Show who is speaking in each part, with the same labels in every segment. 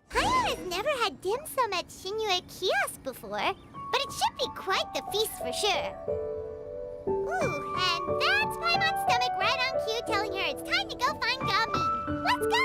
Speaker 1: Paimon has never had dim sum at Shinue Kiosk before, but it should be quite the feast for sure. Ooh, and that's Paimon's stomach right on cue telling her it's time to go find Gamin. Let's go!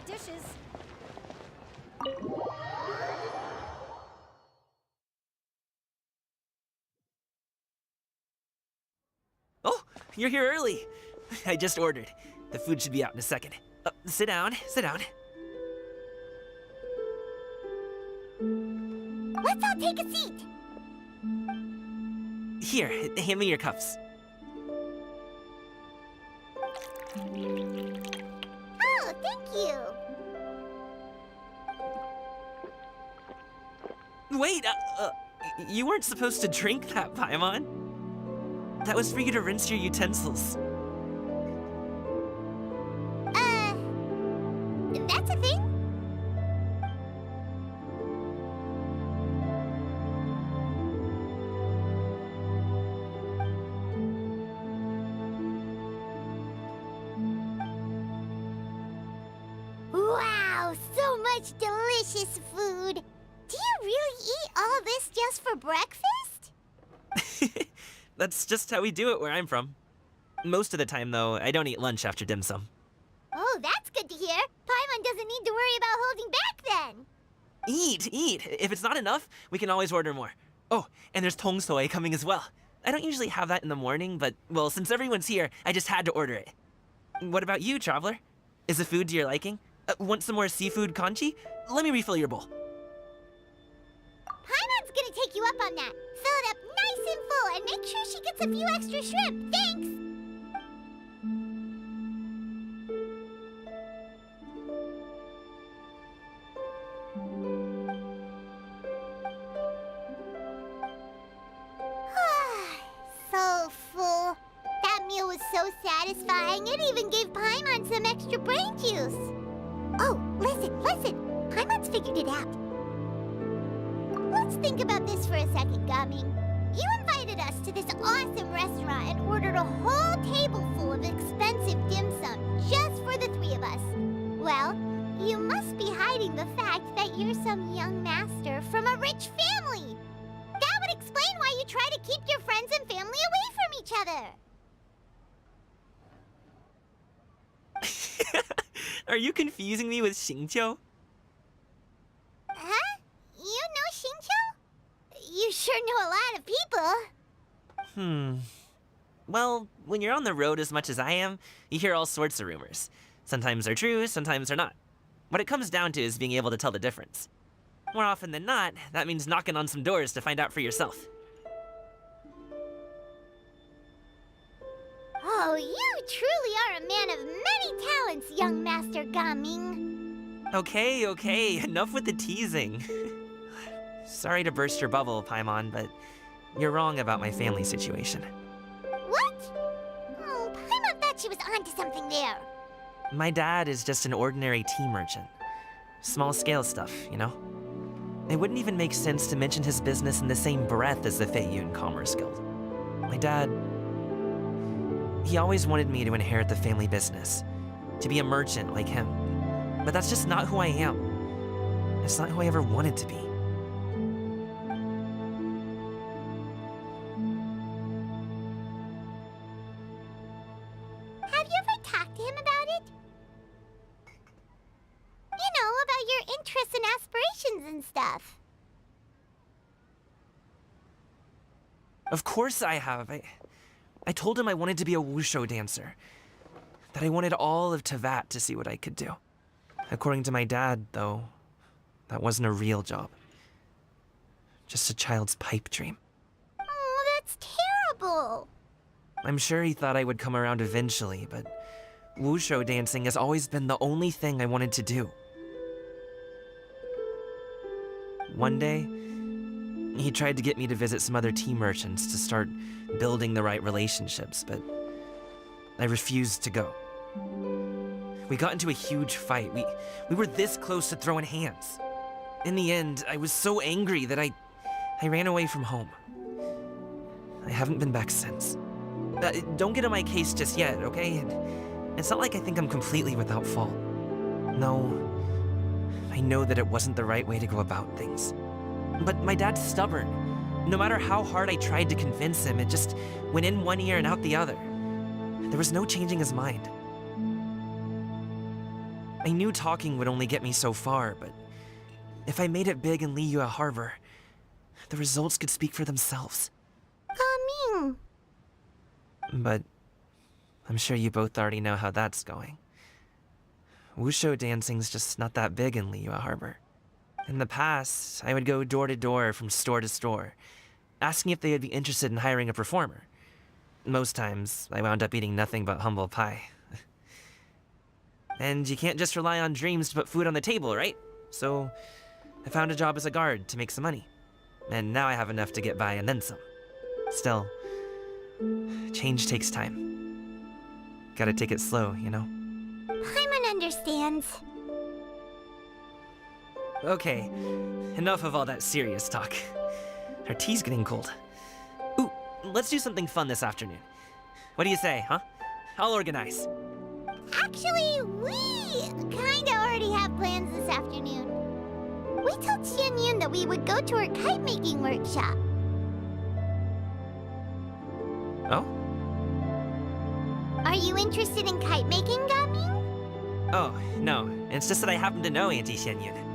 Speaker 2: Dishes.
Speaker 3: Oh, you're here early. I just ordered. The food should be out in a second. Sit down, sit down.
Speaker 1: Let's all take a seat.
Speaker 3: Here, hand me your cups.
Speaker 1: Oh, thank you.
Speaker 3: Wait, you weren't supposed to drink that, Paimon. That was for you to rinse your utensils.
Speaker 1: That's a thing? Wow, so much delicious food. Do you really eat all this just for breakfast?
Speaker 3: That's just how we do it where I'm from. Most of the time, though, I don't eat lunch after dim sum.
Speaker 1: Oh, that's good to hear. Paimon doesn't need to worry about holding back then.
Speaker 3: Eat! If it's not enough, we can always order more. Oh, and there's tong soy coming as well. I don't usually have that in the morning, but, well, since everyone's here, I just had to order it. What about you, traveler? Is the food to your liking? Want some more seafood congee? Let me refill your bowl.
Speaker 1: Paimon's gonna take you up on that. Fill it up nice and full and make sure she gets a few extra shrimp. Thanks! So full. That meal was so satisfying, it even gave Paimon some extra brain juice. Oh, Listen. Paimon's figured it out. Let's think about this for a second, Gaming. You invited us to this awesome restaurant and ordered a whole table full of expensive dim sum just for the three of us. Well, you must be hiding the fact that you're some young master from a rich family. That would explain why you try to keep your friends and family away from each other.
Speaker 3: Are you confusing me with Xingqiu?
Speaker 1: Huh? You know Xingqiu? You sure know a lot of people.
Speaker 3: Well, when you're on the road as much as I am, you hear all sorts of rumors. Sometimes they're true, sometimes they're not. What it comes down to is being able to tell the difference. More often than not, that means knocking on some doors to find out for yourself.
Speaker 1: Oh, you truly are a man of many talents, young Master Gaming.
Speaker 3: Okay, enough with the teasing. Sorry to burst your bubble, Paimon, but you're wrong about my family situation.
Speaker 1: What? Oh, Paimon thought she was onto something there.
Speaker 3: My dad is just an ordinary tea merchant. Small scale stuff, you know? It wouldn't even make sense to mention his business in the same breath as the Feiyun Commerce Guild. My dad, he always wanted me to inherit the family business, to be a merchant like him. But that's just not who I am. It's not who I ever wanted to be.
Speaker 1: Have you ever talked to him about it? You know, about your interests and aspirations and stuff.
Speaker 3: Of course I have. I told him I wanted to be a wushu dancer. That I wanted all of Tevat to see what I could do. According to my dad, though, that wasn't a real job. Just a child's pipe dream.
Speaker 1: Oh, that's terrible.
Speaker 3: I'm sure he thought I would come around eventually, but wushu dancing has always been the only thing I wanted to do. One day, he tried to get me to visit some other tea merchants to start building the right relationships, but I refused to go. We got into a huge fight. We were this close to throwing hands. In the end, I was so angry that I ran away from home. I haven't been back since. Don't get on my case just yet, okay? It's not like I think I'm completely without fault. No, I know that it wasn't the right way to go about things. But my dad's stubborn. No matter how hard I tried to convince him, it just went in one ear and out the other. There was no changing his mind. I knew talking would only get me so far, but if I made it big in Liyue Harbor, the results could speak for themselves.
Speaker 1: Gaming.
Speaker 3: But I'm sure you both already know how that's going. Wushu dancing's just not that big in Liyue Harbor. In the past, I would go door to door from store to store, asking if they would be interested in hiring a performer. Most times, I wound up eating nothing but humble pie. And you can't just rely on dreams to put food on the table, right? So I found a job as a guard to make some money. And now I have enough to get by and then some. Still, change takes time. Gotta take it slow, you know?
Speaker 1: Paimon understands.
Speaker 3: Okay, enough of all that serious talk. Our tea's getting cold. Ooh, let's do something fun this afternoon. What do you say, huh? I'll organize.
Speaker 1: Actually, we kinda already have plans this afternoon. We told Xianyun that we would go to her kite-making workshop.
Speaker 3: Oh?
Speaker 1: Are you interested in kite-making, Gaming?
Speaker 3: Oh, no. It's just that I happen to know Auntie Xianyun.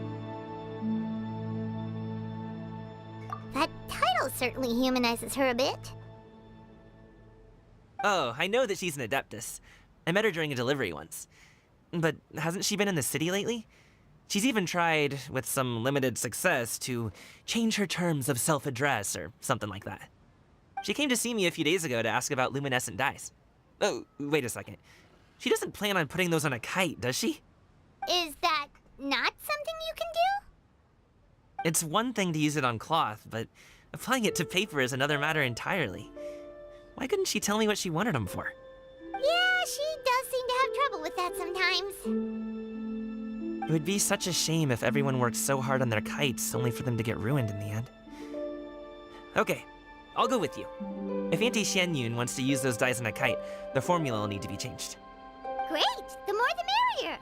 Speaker 1: That title certainly humanizes her a bit.
Speaker 3: Oh, I know that she's an adeptus. I met her during a delivery once. But hasn't she been in the city lately? She's even tried, with some limited success, to change her terms of self-address or something like that. She came to see me a few days ago to ask about luminescent dyes. Oh, wait a second. She doesn't plan on putting those on a kite, does she?
Speaker 1: Is that not something you can do?
Speaker 3: It's one thing to use it on cloth, but applying it to paper is another matter entirely. Why couldn't she tell me what she wanted them for?
Speaker 1: Yeah, she does seem to have trouble with that sometimes.
Speaker 3: It would be such a shame if everyone worked so hard on their kites only for them to get ruined in the end. Okay, I'll go with you. If Auntie Xianyun wants to use those dies on a kite, the formula will need to be changed.
Speaker 1: Great! The more the merrier!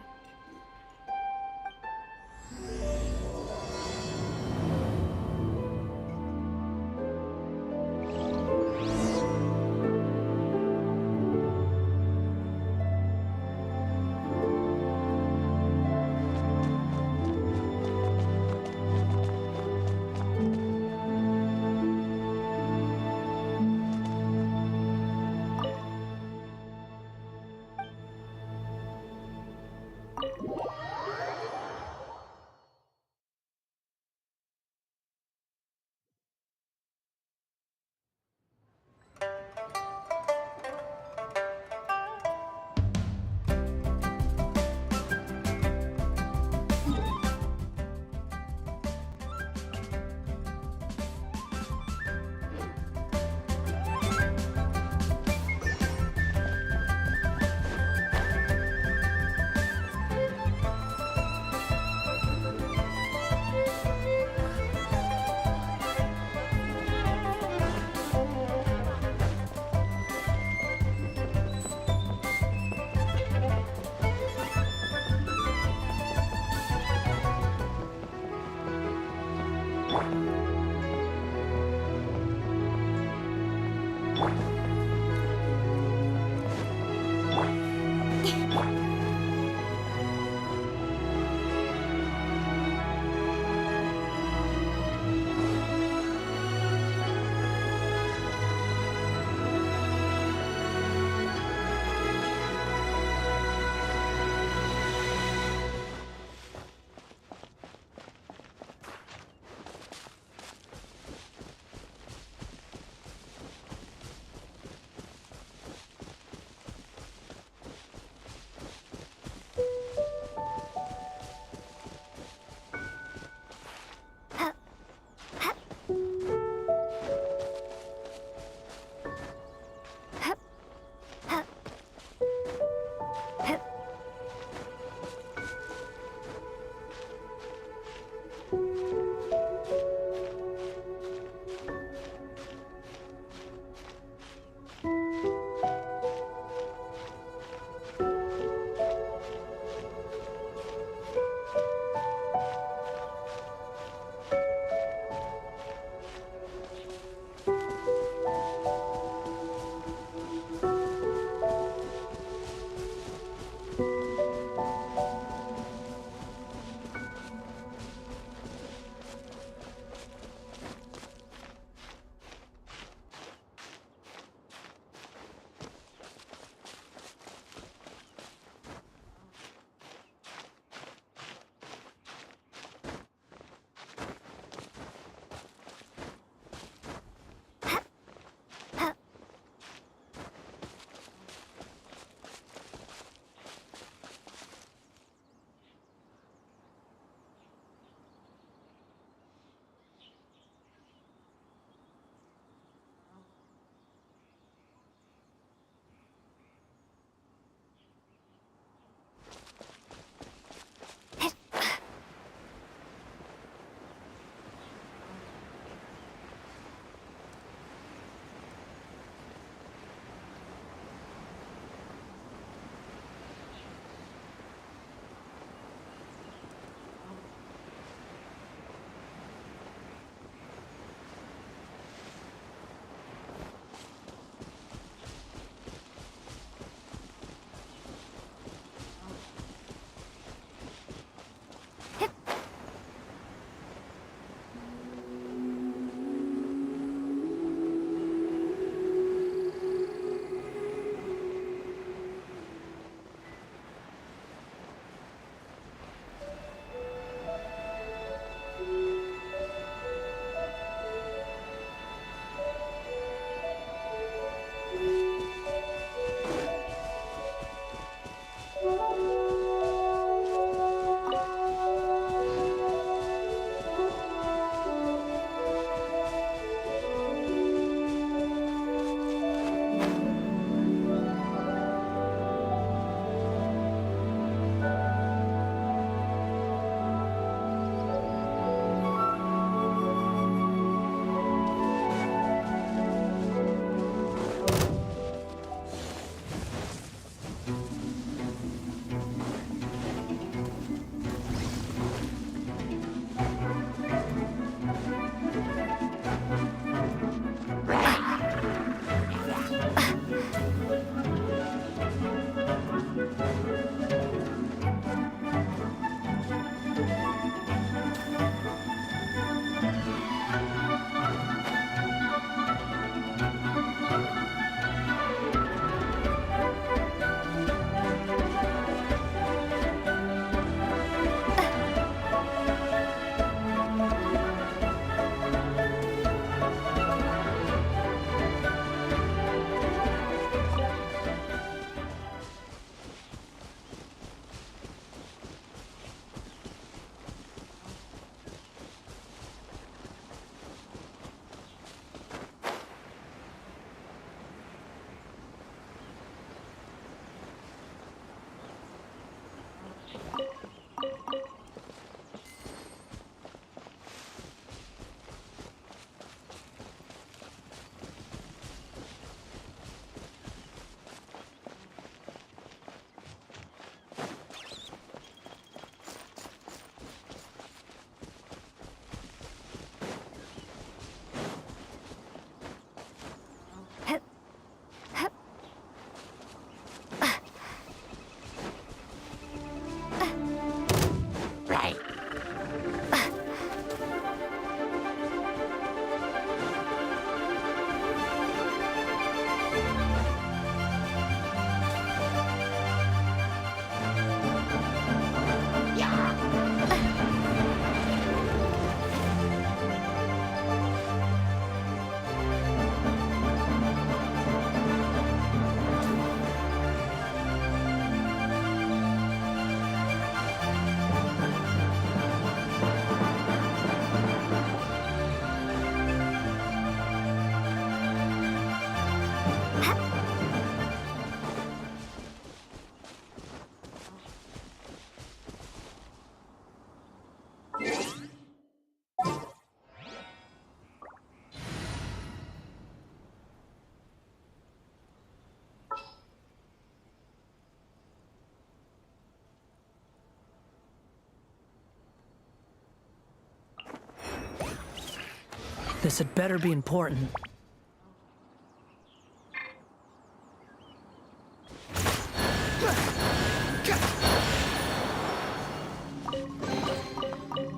Speaker 4: This had better be important.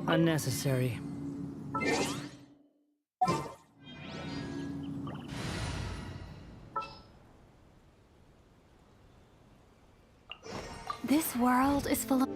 Speaker 4: Unnecessary.
Speaker 2: This world is full of...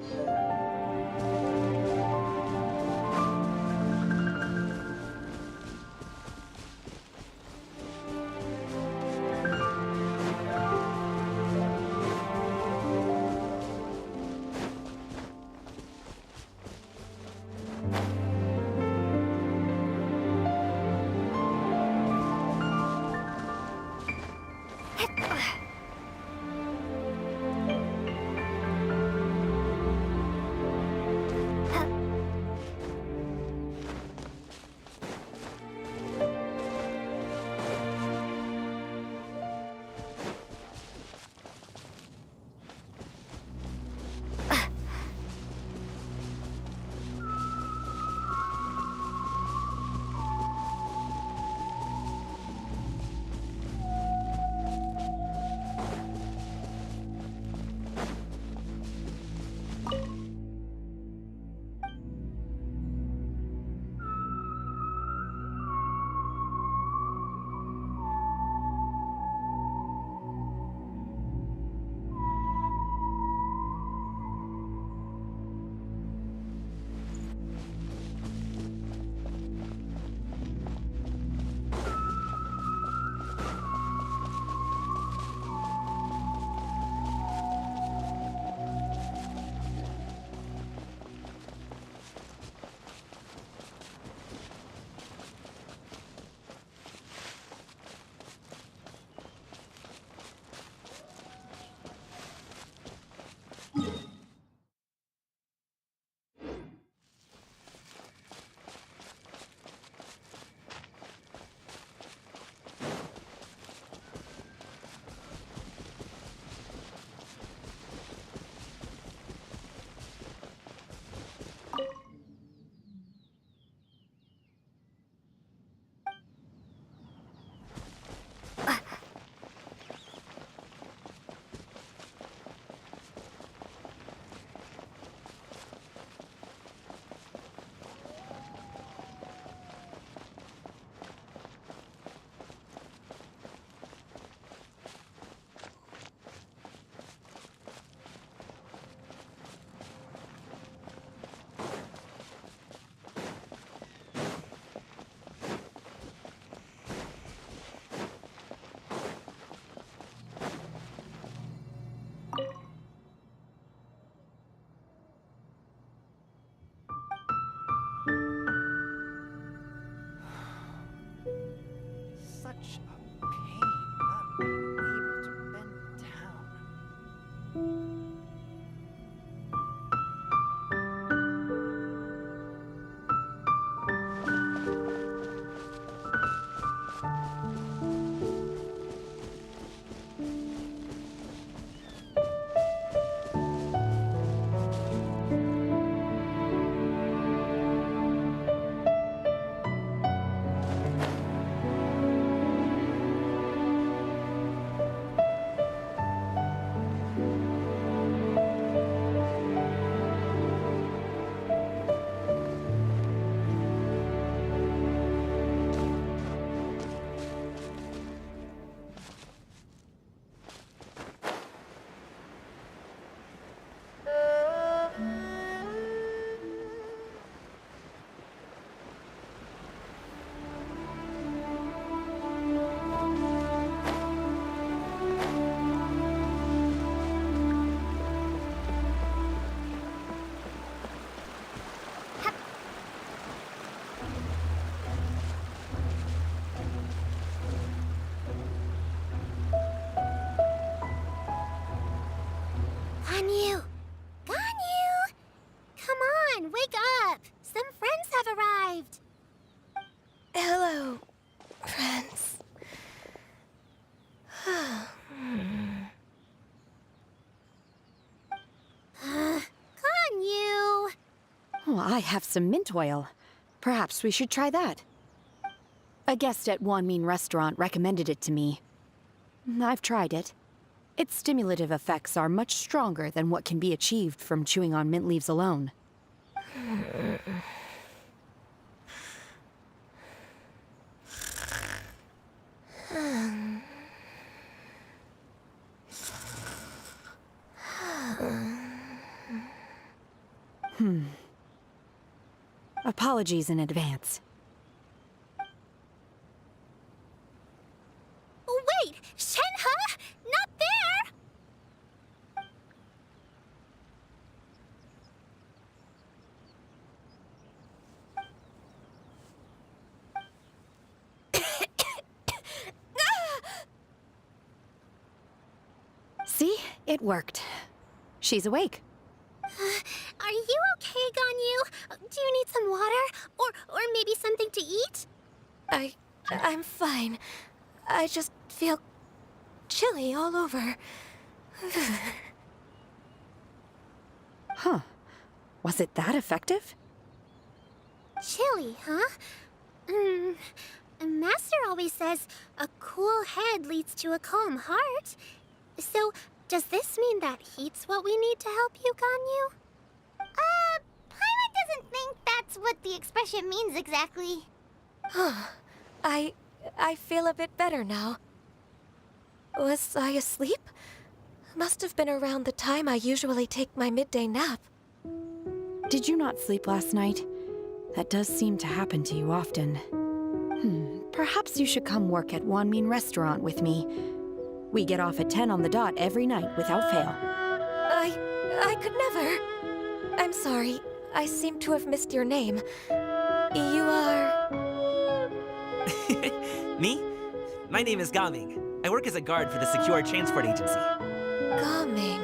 Speaker 5: Such a pain not being able to bend down.
Speaker 1: Ganyu! Ganyu! Come on, wake up! Some friends have arrived!
Speaker 2: Hello, friends.
Speaker 1: Ganyu!
Speaker 6: Oh, I have some mint oil. Perhaps we should try that.
Speaker 2: A guest at Wanmin restaurant recommended it to me. I've tried it. Its stimulative effects are much stronger than what can be achieved from chewing on mint leaves alone. Apologies in advance.
Speaker 1: Wait! Shenhe? Not there!
Speaker 2: See? It worked. She's awake.
Speaker 1: Are you okay, Ganyu? Do you need some water? Or maybe something to eat?
Speaker 2: I'm fine. I just feel chilly all over. Huh. Was it that effective?
Speaker 1: Chilly, huh? Master always says a cool head leads to a calm heart. So, does this mean that heat's what we need to help you, Ganyu? Paimon doesn't think that's what the expression means exactly.
Speaker 2: I feel a bit better now. Was I asleep? Must have been around the time I usually take my midday nap. Did you not sleep last night? That does seem to happen to you often. Perhaps you should come work at Wanmin restaurant with me. We get off at 10 on the dot every night without fail. I could never. I'm sorry. I seem to have missed your name. You are...
Speaker 3: Me? My name is Gaming. I work as a guard for the Secure Transport Agency.
Speaker 2: Gaming.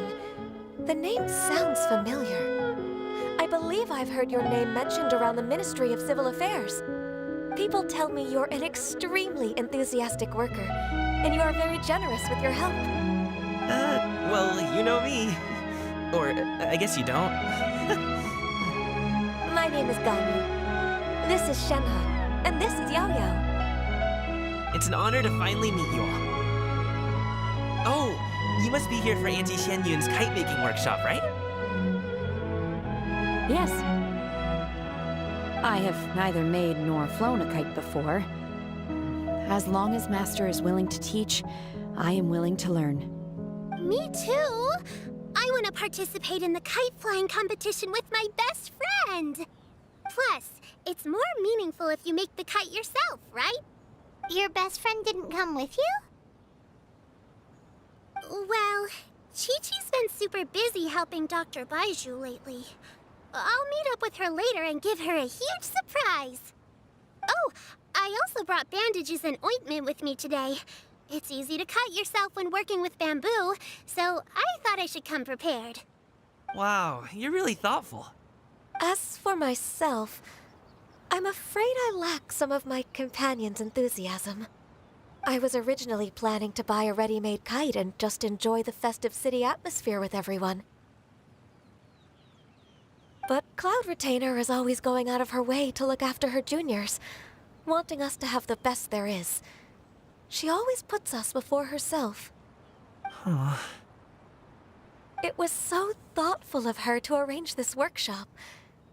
Speaker 2: The name sounds familiar. I believe I've heard your name mentioned around the Ministry of Civil Affairs. People tell me you're an extremely enthusiastic worker, and you are very generous with your help.
Speaker 3: Well, you know me. Or, I guess you don't.
Speaker 2: My name is Ganyu. This is Shenhe, and this is Yao Yao.
Speaker 3: It's an honor to finally meet you all. Oh, you must be here for Auntie Xian Yun's kite-making workshop, right?
Speaker 2: Yes. I have neither made nor flown a kite before. As long as Master is willing to teach, I am willing to learn.
Speaker 1: Me too. I want to participate in the kite flying competition with my best friend. Plus, it's more meaningful if you make the kite yourself, right? Your best friend didn't come with you? Well, Chi-Chi's been super busy helping Dr. Baiju lately. I'll meet up with her later and give her a huge surprise. Oh, I also brought bandages and ointment with me today. It's easy to cut yourself when working with bamboo, so I thought I should come prepared.
Speaker 3: Wow, you're really thoughtful.
Speaker 2: As for myself, I'm afraid I lack some of my companion's enthusiasm. I was originally planning to buy a ready-made kite and just enjoy the festive city atmosphere with everyone. But Cloud Retainer is always going out of her way to look after her juniors, wanting us to have the best there is. She always puts us before herself.
Speaker 3: Huh.
Speaker 2: It was so thoughtful of her to arrange this workshop,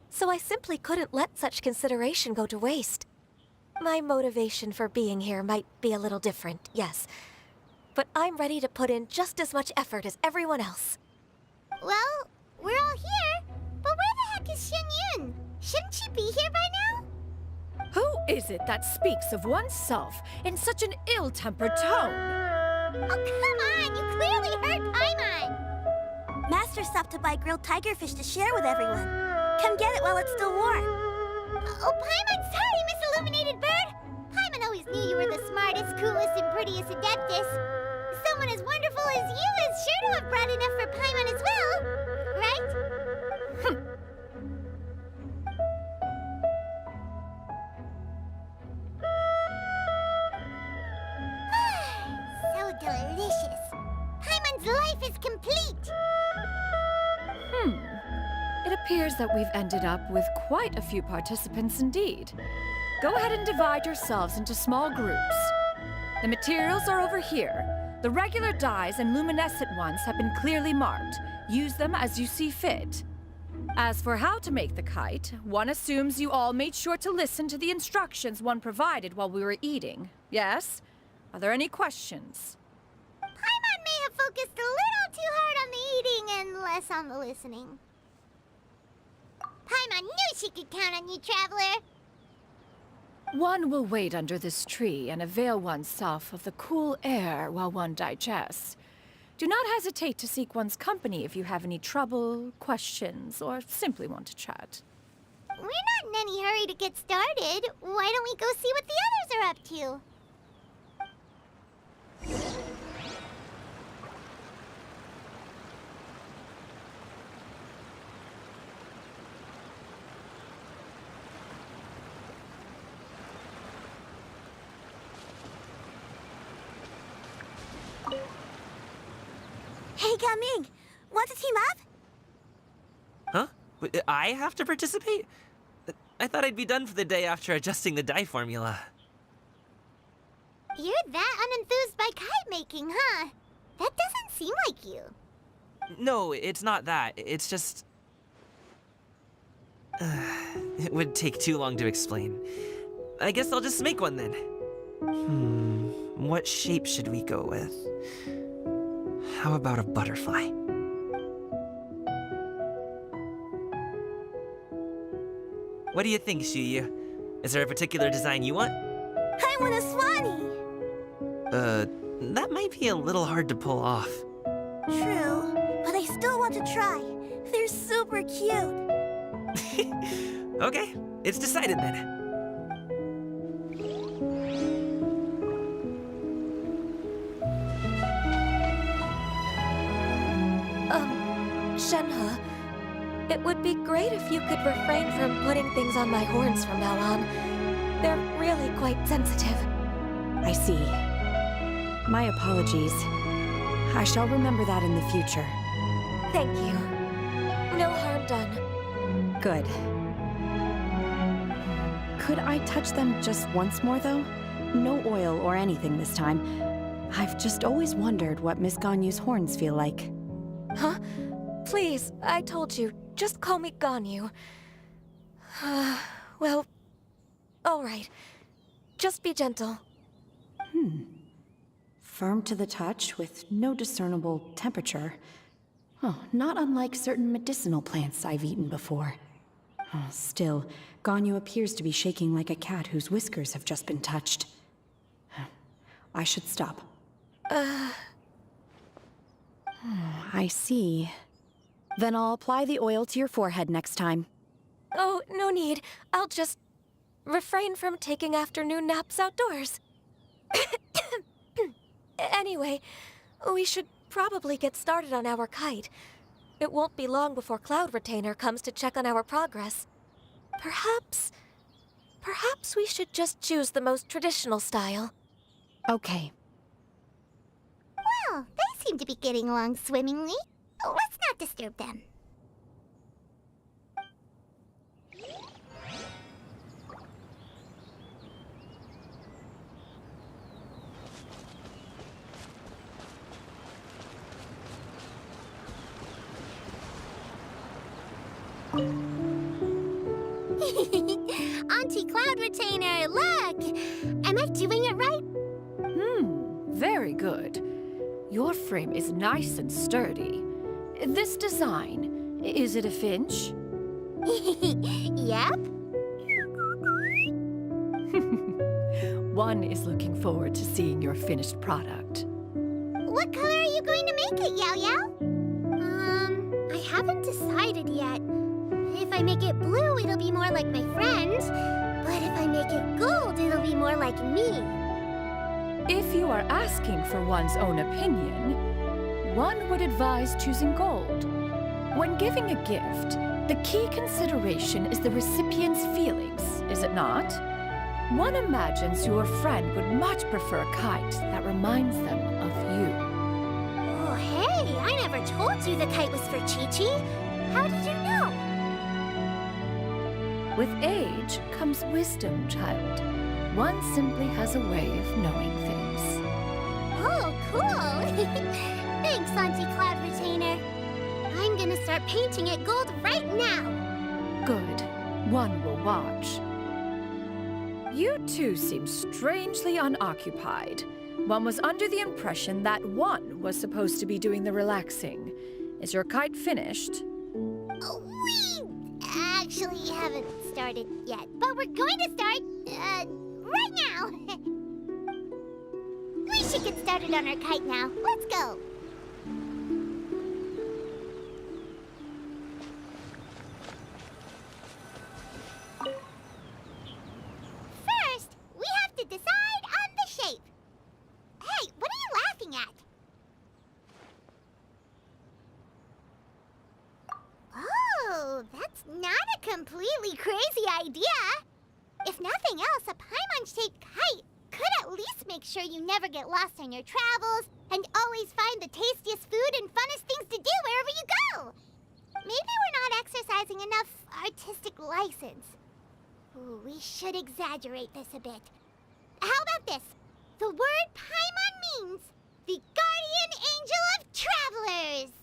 Speaker 2: so I simply couldn't let such consideration go to waste. My motivation for being here might be a little different, yes, but I'm ready to put in just as much effort as everyone else.
Speaker 1: Well, we're all here, but where the heck is Xian Yun? Shouldn't she be here by now?
Speaker 6: Who is it that speaks of oneself in such an ill-tempered tone?
Speaker 1: Oh, come on! You clearly heard Paimon! Master stopped to buy grilled tigerfish to share with everyone. Come get it while it's still warm. Oh, Paimon, sorry, Miss Illuminated Bird! Paimon always knew you were the smartest, coolest, and prettiest Adeptus. Someone as wonderful as you is sure to have brought enough for Paimon as well, right? So delicious. Paimon's life is complete.
Speaker 6: It appears that we've ended up with quite a few participants indeed. go ahead and divide yourselves into small groups. The materials are over here. The regular dyes and luminescent ones have been clearly marked. Use them as you see fit. As for how to make the kite, one assumes you all made sure to listen to the instructions one provided while we were eating. Yes? Are there any questions?
Speaker 1: Paimon may have focused a little too hard on the eating and less on the listening. Paimon knew she could count on you, Traveler.
Speaker 6: One will wait under this tree and avail oneself of the cool air while one digests. Do not hesitate to seek one's company if you have any trouble, questions, or simply want to chat.
Speaker 1: We're not in any hurry to get started. Why don't we go see what the others are up to?
Speaker 7: Hey, Gaming! Want to team up?
Speaker 3: Huh? I have to participate? I thought I'd be done for the day after adjusting the dye formula.
Speaker 1: You're that unenthused by kite making, huh? That doesn't seem like you.
Speaker 3: No, it's not that. It's just... it would take too long to explain. I guess I'll just make one then. What shape should we go with? How about a butterfly? What do you think, Shuyu? Is there a particular design you want?
Speaker 7: I want a swanee!
Speaker 3: That might be a little hard to pull off.
Speaker 7: True, but I still want to try. They're super cute.
Speaker 3: Okay, it's decided then.
Speaker 2: Shenhe, it would be great if you could refrain from putting things on my horns from now on. They're really quite sensitive.
Speaker 8: I see. My apologies. I shall remember that in the future.
Speaker 2: Thank you. No harm done.
Speaker 8: Good. Could I touch them just once more, though? No oil or anything this time. I've just always wondered what Miss Ganyu's horns feel like.
Speaker 2: Huh? Please, I told you, just call me Ganyu. Well, all right. Just be gentle.
Speaker 8: Firm to the touch with no discernible temperature. Oh, not unlike certain medicinal plants I've eaten before. Oh, still, Ganyu appears to be shaking like a cat whose whiskers have just been touched. I should stop. I see. Then I'll apply the oil to your forehead next time.
Speaker 2: Oh, no need. I'll just refrain from taking afternoon naps outdoors. Anyway, we should probably get started on our kite. It won't be long before Cloud Retainer comes to check on our progress. Perhaps we should just choose the most traditional style.
Speaker 8: Okay.
Speaker 1: Well, they seem to be getting along swimmingly. Let's not disturb them. Auntie Cloud Retainer, look! Am I doing it right?
Speaker 6: Very good. Your frame is nice and sturdy. This design, is it a finch?
Speaker 1: Yep.
Speaker 6: One is looking forward to seeing your finished product.
Speaker 1: What color are you going to make it, Yao Yao? I haven't decided yet. If I make it blue, it'll be more like my friend. But if I make it gold, it'll be more like me.
Speaker 6: If you are asking for one's own opinion, one would advise choosing gold. When giving a gift, the key consideration is the recipient's feelings, is it not? One imagines your friend would much prefer a kite that reminds them of you.
Speaker 1: Oh, hey, I never told you the kite was for Chi-Chi. How did you know?
Speaker 6: With age comes wisdom, child. One simply has a way of knowing things.
Speaker 1: Oh, cool! Thanks, Auntie Cloud Retainer. I'm gonna start painting it gold right now.
Speaker 6: Good. One will watch. You two seem strangely unoccupied. One was under the impression that one was supposed to be doing the relaxing. Is your kite finished?
Speaker 1: We actually haven't started yet, but we're going to start, right now. We should get started on our kite now. Let's go. First, we have to decide on the shape. Hey, what are you laughing at? Oh, that's not a completely crazy idea. If nothing else, a Paimon-shaped kite could at least make sure you never get lost on your travels and always find the tastiest food and funnest things to do wherever you go. Maybe we're not exercising enough artistic license. Ooh, we should exaggerate this a bit. How about this? The word Paimon means the guardian angel of travelers.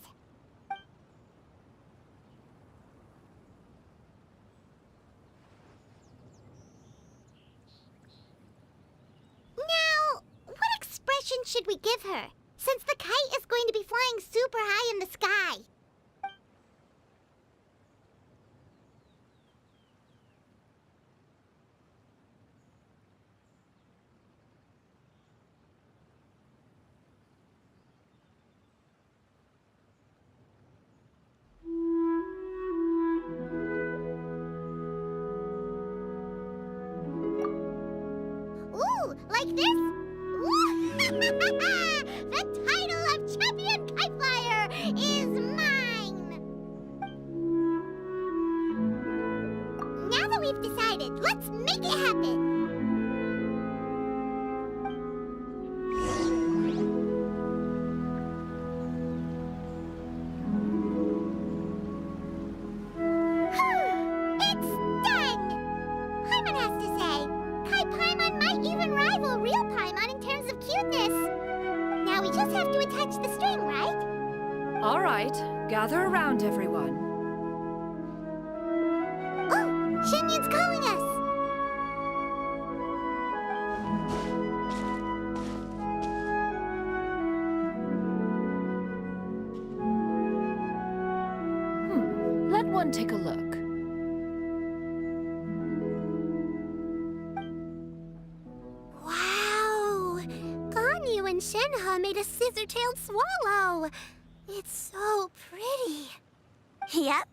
Speaker 1: Now, what expression should we give her, since the kite is going to be flying super high in the sky? Ooh, like this? Ooh, the title of champion kite flyer is mine! Now that we've decided, let's make it happen! It's done! Paimon has to say, Kai Paimon might even rival real Paimon in terms of cuteness. Now we just have to attach the string, right?
Speaker 6: All right, gather around, everyone.
Speaker 1: Oh, Shenyun's calling us!
Speaker 6: Let one take a look.
Speaker 7: Wow! Ganyu and Shenhe made a scissor-tailed swallow. It's so pretty. Yep.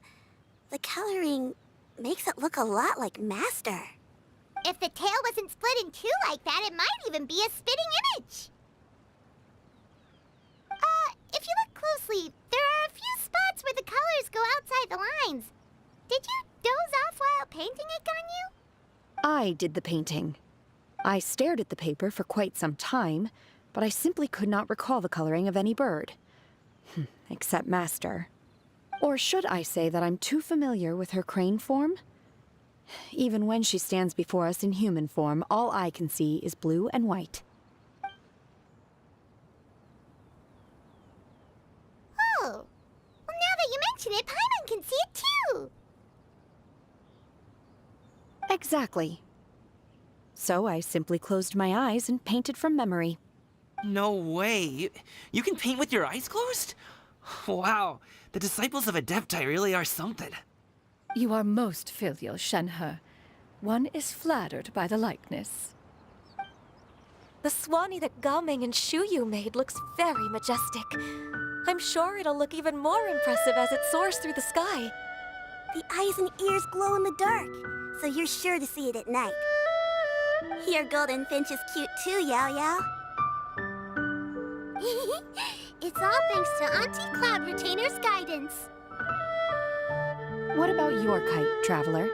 Speaker 7: The coloring makes it look a lot like Master.
Speaker 1: If the tail wasn't split in two like that, it might even be a spitting image. If you look closely, there are a few spots where the colors go outside the lines. Did you doze off while painting it, Ganyu?
Speaker 8: I did the painting. I stared at the paper for quite some time, but I simply could not recall the coloring of any bird. Except Master. Or should I say that I'm too familiar with her crane form? Even when she stands before us in human form, all I can see is blue and white.
Speaker 1: Oh. Well, now that you mention it, Paimon can see it too.
Speaker 8: Exactly. So I simply closed my eyes and painted from memory.
Speaker 3: No way. You can paint with your eyes closed? Wow, the disciples of Adepti really are something.
Speaker 6: You are most filial, Shenhe. One is flattered by the likeness.
Speaker 2: The Swanee that Gaming and Shuyu made looks very majestic. I'm sure it'll look even more impressive as it soars through the sky.
Speaker 7: The eyes and ears glow in the dark, so you're sure to see it at night. Your golden finch is cute too, Yao Yao. It's all thanks to Auntie Cloud Retainer's guidance.
Speaker 8: What about your kite, Traveler?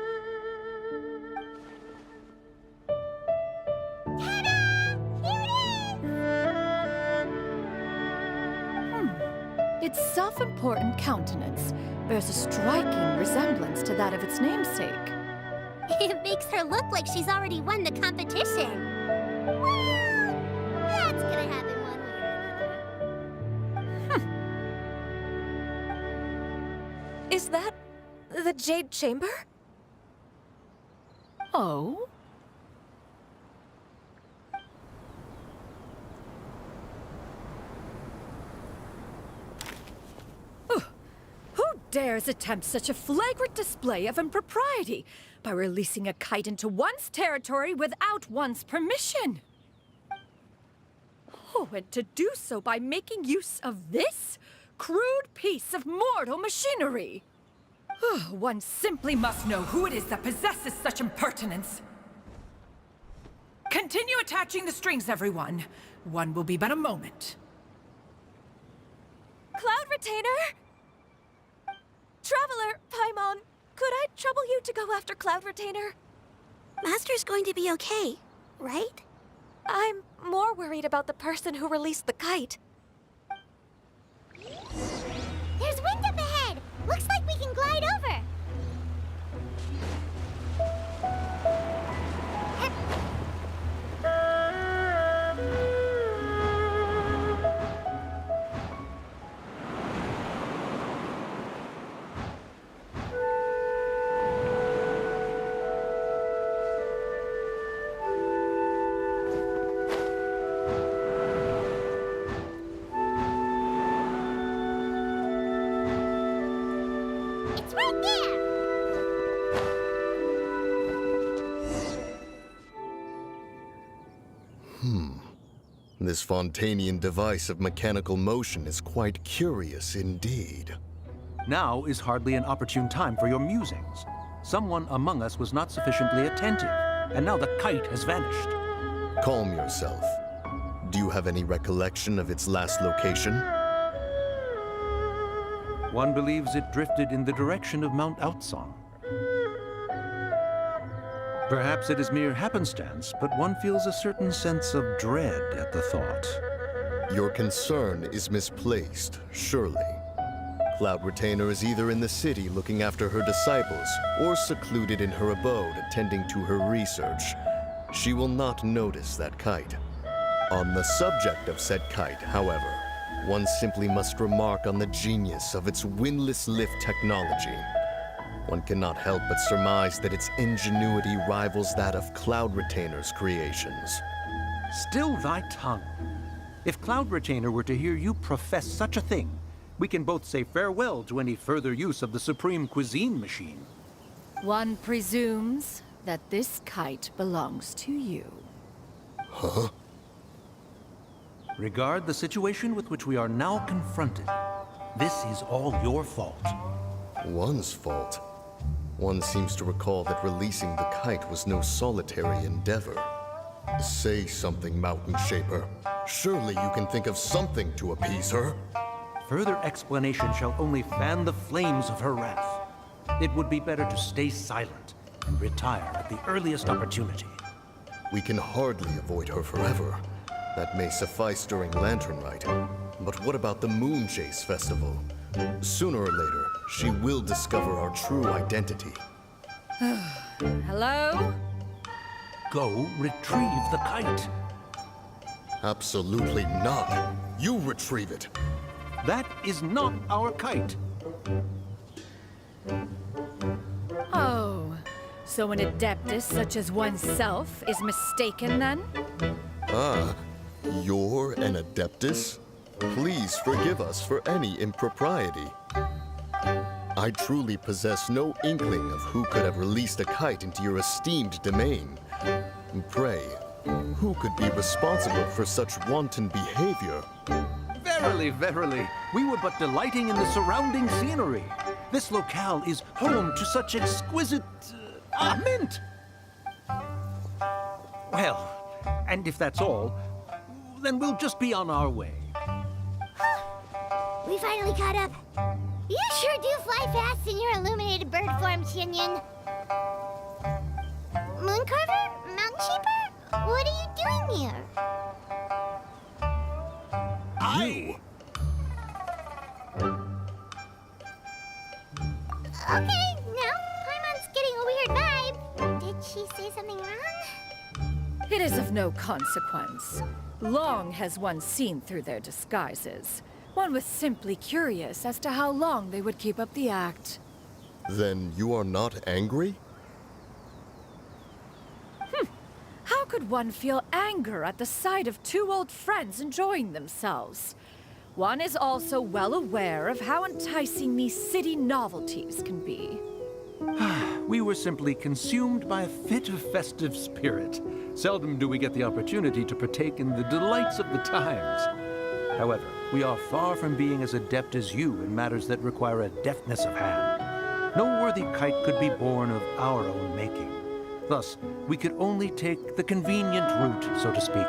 Speaker 1: Ta-da! Here it is!
Speaker 6: Its self-important countenance bears a striking resemblance to that of its namesake.
Speaker 7: It makes her look like she's already won the competition.
Speaker 1: Well, that's gonna happen one way or another.
Speaker 2: Is that the Jade Chamber?
Speaker 6: Oh? Who dares attempt such a flagrant display of impropriety by releasing a kite into one's territory without one's permission? Oh, and to do so by making use of this crude piece of mortal machinery. One simply must know who it is that possesses such impertinence. Continue attaching the strings, everyone. One will be but a moment.
Speaker 2: Cloud Retainer! Traveler, Paimon, could I trouble you to go after Cloud Retainer?
Speaker 7: Master's going to be okay, right?
Speaker 2: I'm more worried about the person who released the kite.
Speaker 1: There's wind up ahead! Looks like we can glide over! It's right there!
Speaker 9: This Fontanian device of mechanical motion is quite curious indeed.
Speaker 10: Now is hardly an opportune time for your musings. Someone among us was not sufficiently attentive, and now the kite has vanished.
Speaker 9: Calm yourself. Do you have any recollection of its last location?
Speaker 10: One believes it drifted in the direction of Mount Outsong. Perhaps it is mere happenstance, but one feels a certain sense of dread at the thought.
Speaker 9: Your concern is misplaced, surely. Cloud Retainer is either in the city looking after her disciples, or secluded in her abode attending to her research. She will not notice that kite. On the subject of said kite, however, one simply must remark on the genius of its windless lift technology. One cannot help but surmise that its ingenuity rivals that of Cloud Retainer's creations.
Speaker 10: Still thy tongue. If Cloud Retainer were to hear you profess such a thing, we can both say farewell to any further use of the Supreme Cuisine Machine.
Speaker 6: One presumes that this kite belongs to you.
Speaker 9: Huh?
Speaker 10: Regard the situation with which we are now confronted. This is all your fault.
Speaker 9: One's fault. One seems to recall that releasing the kite was no solitary endeavor. Say something, Mountain Shaper. Surely you can think of something to appease her.
Speaker 10: Further explanation shall only fan the flames of her wrath. It would be better to stay silent and retire at the earliest opportunity.
Speaker 9: We can hardly avoid her forever. That may suffice during Lantern Rite. But what about the Moon Chase Festival? Sooner or later, she will discover our true identity.
Speaker 6: Hello?
Speaker 10: Go retrieve the kite.
Speaker 9: Absolutely not. You retrieve it.
Speaker 10: That is not our kite.
Speaker 6: Oh, so an adeptus such as oneself is mistaken then?
Speaker 9: Ah, you're an Adeptus? Please forgive us for any impropriety. I truly possess no inkling of who could have released a kite into your esteemed domain. Pray, who could be responsible for such wanton behavior?
Speaker 10: Verily, verily, we were but delighting in the surrounding scenery. This locale is home to such exquisite... mint! Well, and if that's all, then we'll just be on our way.
Speaker 1: We finally caught up. You sure do fly fast in your illuminated bird form, Xinyan. Mooncarver? Mountain Shaper? What are you doing here?
Speaker 9: You!
Speaker 1: Okay, now Paimon's getting a weird vibe. he say something wrong?
Speaker 6: It is of no consequence. Long has one seen through their disguises. One was simply curious as to how long they would keep up the act.
Speaker 9: Then you are not angry?
Speaker 6: How could one feel anger at the sight of two old friends enjoying themselves? One is also well aware of how enticing these city novelties can be.
Speaker 10: We were simply consumed by a fit of festive spirit. Seldom do we get the opportunity to partake in the delights of the times. However, we are far from being as adept as you in matters that require a deftness of hand. No worthy kite could be born of our own making. Thus, we could only take the convenient route, so to speak.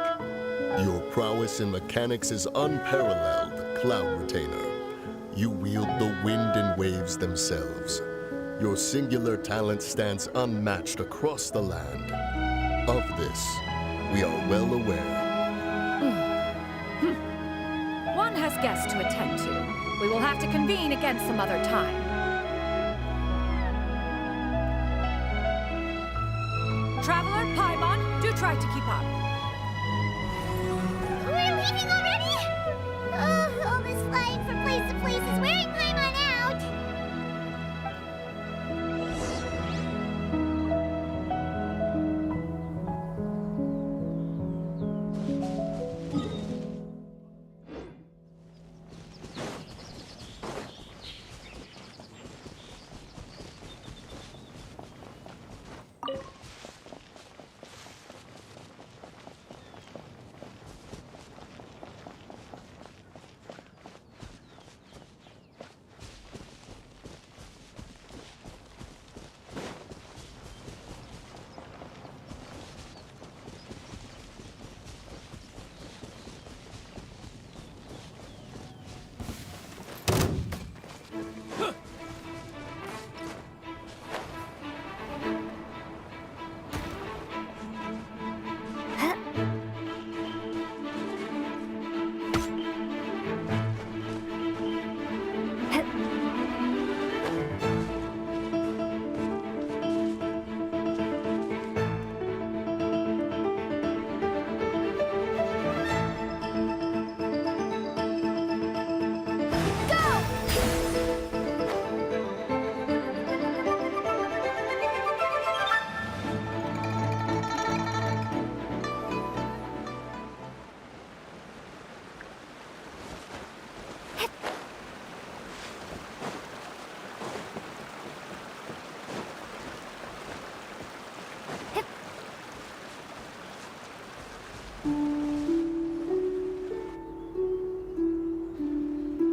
Speaker 9: Your prowess in mechanics is unparalleled, Cloud Retainer. You wield the wind and waves themselves. Your singular talent stands unmatched across the land. Of this, we are well aware.
Speaker 6: One has guests to attend to. We will have to convene again some other time. Traveler, Paimon, do try to keep up.
Speaker 1: We're leaving already? Oh, all this flying from place to place is wearing Paimon out.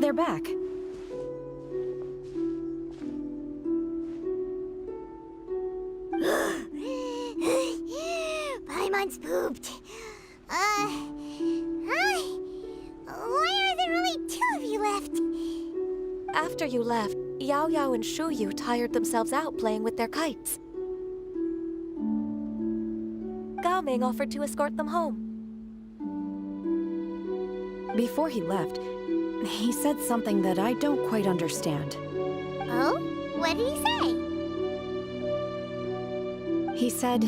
Speaker 8: They're back.
Speaker 1: Paimon's pooped. Hi. Why are there only two of you left?
Speaker 2: After you left, Yao Yao and Shu Yu tired themselves out playing with their kites. Gao Ming offered to escort them home.
Speaker 8: Before he left, he said something that I don't quite understand.
Speaker 1: Oh? What did he say?
Speaker 8: He said,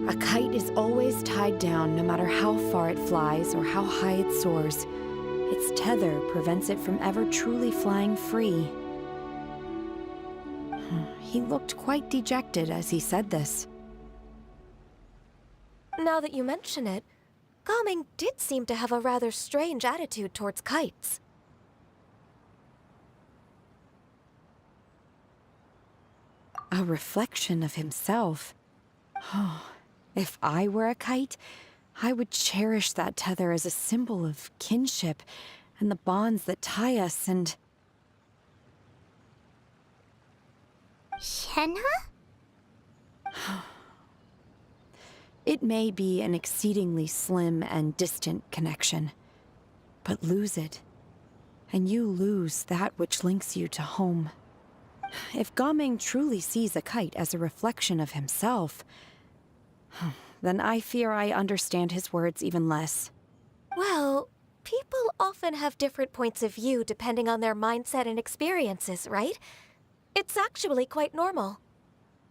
Speaker 8: a kite is always tied down no matter how far it flies or how high it soars. Its tether prevents it from ever truly flying free. He looked quite dejected as he said this.
Speaker 2: Now that you mention it, Gao Ming did seem to have a rather strange attitude towards kites.
Speaker 8: A reflection of himself. Oh, if I were a kite, I would cherish that tether as a symbol of kinship and the bonds that tie us and...
Speaker 1: Shenhe?
Speaker 8: It may be an exceedingly slim and distant connection, but lose it, and you lose that which links you to home. If Gao Ming truly sees a kite as a reflection of himself, then I fear I understand his words even less.
Speaker 2: Well, people often have different points of view depending on their mindset and experiences, right? It's actually quite normal.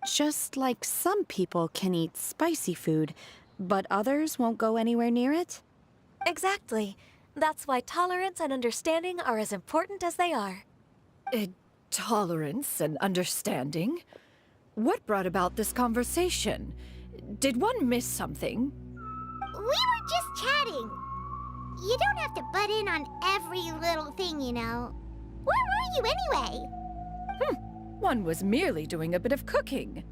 Speaker 8: Just like some people can eat spicy food, but others won't go anywhere near it?
Speaker 2: Exactly. That's why tolerance and understanding are as important as they are.
Speaker 6: Tolerance and understanding? What brought about this conversation? Did one miss something?
Speaker 1: We were just chatting. You don't have to butt in on every little thing, you know. Where were you anyway?
Speaker 6: One was merely doing a bit of cooking.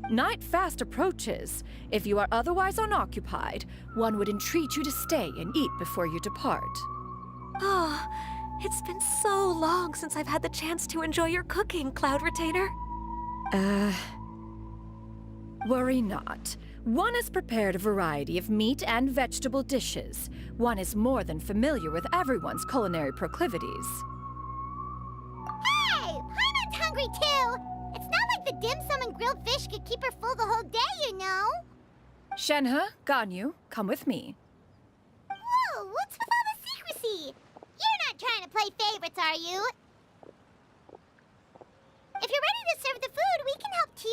Speaker 6: Night fast approaches. If you are otherwise unoccupied, one would entreat you to stay and eat before you depart.
Speaker 2: Oh, it's been so long since I've had the chance to enjoy your cooking, Cloud Retainer.
Speaker 6: Worry not. One has prepared a variety of meat and vegetable dishes. One is more than familiar with everyone's culinary proclivities.
Speaker 1: Hey! Paimon's hungry too! It's not like the dim sum and grilled fish could keep her full the whole day, you know!
Speaker 6: Shenhe, Ganyu, come with me.
Speaker 1: Whoa, what's with all the secrecy? You're not trying to play favorites, are you? If you're ready to serve the food, we can help too.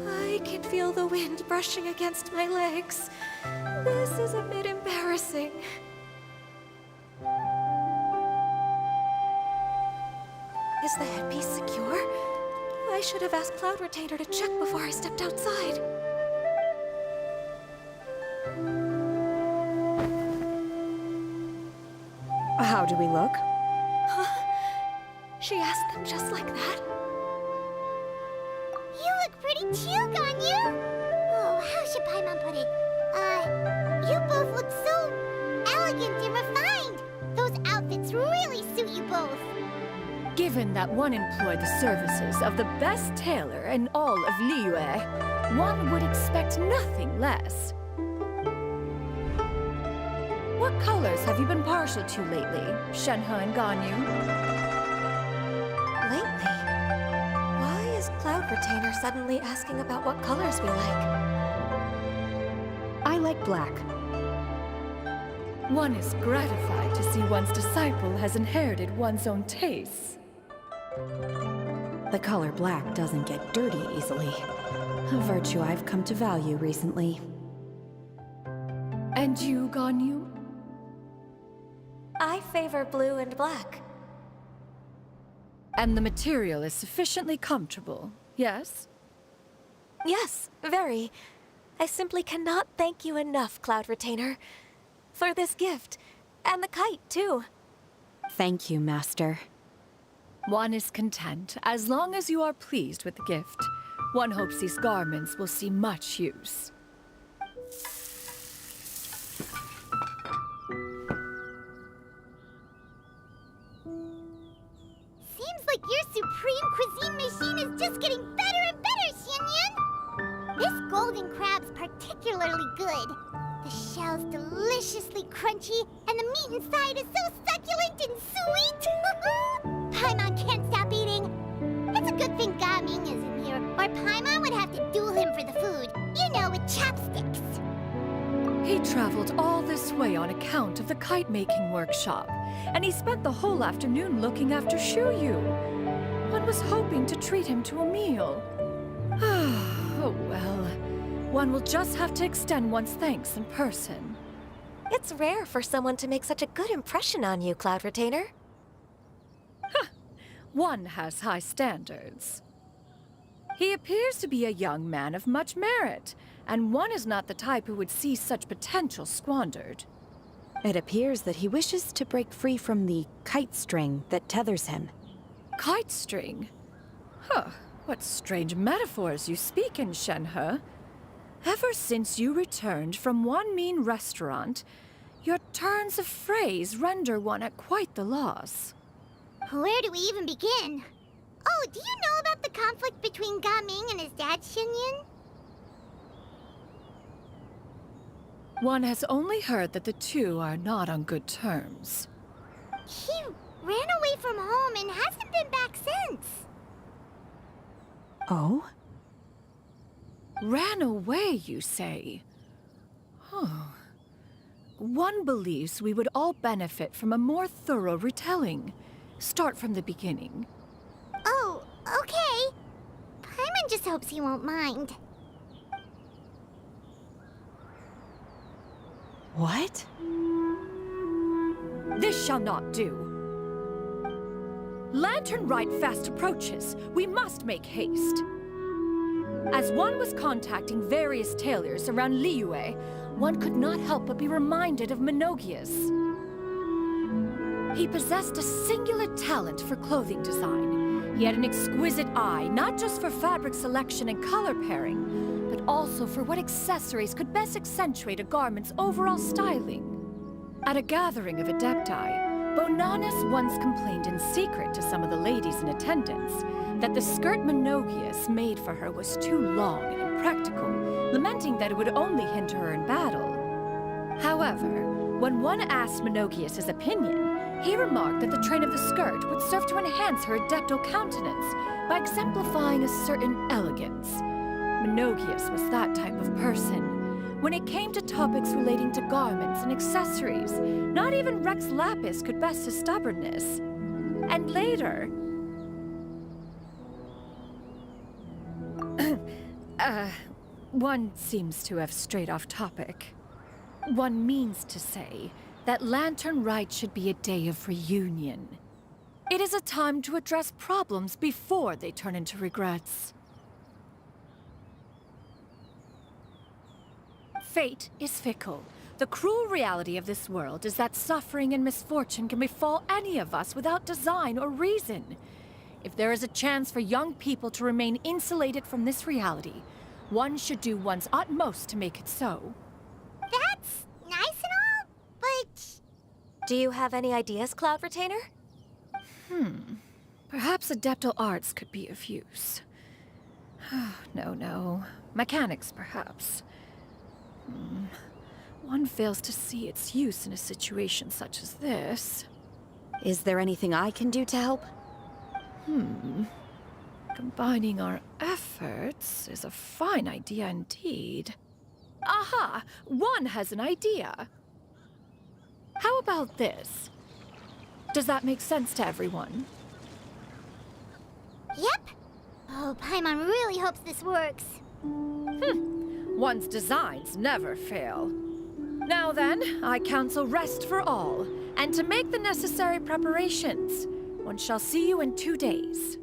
Speaker 2: I can feel the wind brushing against my legs. This is a bit embarrassing. Is the headpiece secure? I should have asked Cloud Retainer to check before I stepped outside.
Speaker 8: How do we look?
Speaker 2: She asked them just like that?
Speaker 1: You look pretty too, Ganyu! Oh, how should Paimon put it? You both look so elegant and refined! Those outfits really suit you both!
Speaker 6: Given that one employed the services of the best tailor in all of Liyue, one would expect nothing less. What colors have you been partial to lately, Shenhe and Ganyu?
Speaker 2: Lately? Why is Cloud Retainer suddenly asking about what colors we like?
Speaker 8: I like black.
Speaker 6: One is gratified to see one's disciple has inherited one's own tastes.
Speaker 8: The color black doesn't get dirty easily. A virtue I've come to value recently.
Speaker 6: And you, Ganyu?
Speaker 2: I favor blue and black.
Speaker 6: And the material is sufficiently comfortable, yes?
Speaker 2: Yes, very. I simply cannot thank you enough, Cloud Retainer, for this gift. And the kite, too.
Speaker 8: Thank you, Master.
Speaker 6: One is content as long as you are pleased with the gift. One hopes these garments will see much use.
Speaker 1: Seems like your supreme cuisine machine is just getting better and better, Xinyun! This golden crab's particularly good. The shell's deliciously crunchy, and the meat inside is so succulent and sweet! Paimon can't stop eating. It's a good thing Gaming isn't here, or Paimon would have to duel him for the food. You know, with chopsticks.
Speaker 6: He traveled all this way on account of the kite-making workshop, and he spent the whole afternoon looking after Shuyu. One was hoping to treat him to a meal. Oh well, one will just have to extend one's thanks in person.
Speaker 2: It's rare for someone to make such a good impression on you, Cloud Retainer.
Speaker 6: One has high standards. He appears to be a young man of much merit, and one is not the type who would see such potential squandered.
Speaker 8: It appears that he wishes to break free from the kite string that tethers him.
Speaker 6: Kite string? Huh, what strange metaphors you speak in, Shenhe. Ever since you returned from one mean restaurant, your turns of phrase render one at quite the loss.
Speaker 1: Where do we even begin? Oh, do you know about the conflict between Gaming and his dad, Xinyan?
Speaker 6: One has only heard that the two are not on good terms.
Speaker 1: He ran away from home and hasn't been back since.
Speaker 8: Oh?
Speaker 6: Ran away, you say? Huh. One believes we would all benefit from a more thorough retelling. Start from the beginning.
Speaker 1: Oh, okay. Paimon just hopes he won't mind.
Speaker 8: What?
Speaker 6: This shall not do. Lantern Rite fast approaches. We must make haste. As one was contacting various tailors around Liyue, one could not help but be reminded of Menogias. He possessed a singular talent for clothing design. He had an exquisite eye, not just for fabric selection and color pairing, but also for what accessories could best accentuate a garment's overall styling. At a gathering of Adepti, Bonanis once complained in secret to some of the ladies in attendance that the skirt Menogias made for her was too long and impractical, lamenting that it would only hinder her in battle. However, when one asked Menogias his opinion, he remarked that the train of the skirt would serve to enhance her adeptal countenance by exemplifying a certain elegance. Menogias was that type of person. When it came to topics relating to garments and accessories, not even Rex Lapis could best his stubbornness. And later... one seems to have strayed off topic. One means to say that Lantern Rite should be a day of reunion. It is a time to address problems before they turn into regrets. Fate is fickle. The cruel reality of this world is that suffering and misfortune can befall any of us without design or reason. If there is a chance for young people to remain insulated from this reality, one should do one's utmost to make it so.
Speaker 1: That's nice and all, but...
Speaker 2: Do you have any ideas, Cloud Retainer?
Speaker 6: Perhaps adeptal arts could be of use. No. Mechanics, perhaps. One fails to see its use in a situation such as this.
Speaker 8: Is there anything I can do to help?
Speaker 6: Combining our efforts is a fine idea indeed. Aha! One has an idea. How about this? Does that make sense to everyone?
Speaker 1: Yep. Oh, Paimon really hopes this works.
Speaker 6: One's designs never fail. Now then, I counsel rest for all, and to make the necessary preparations. One shall see you in 2 days.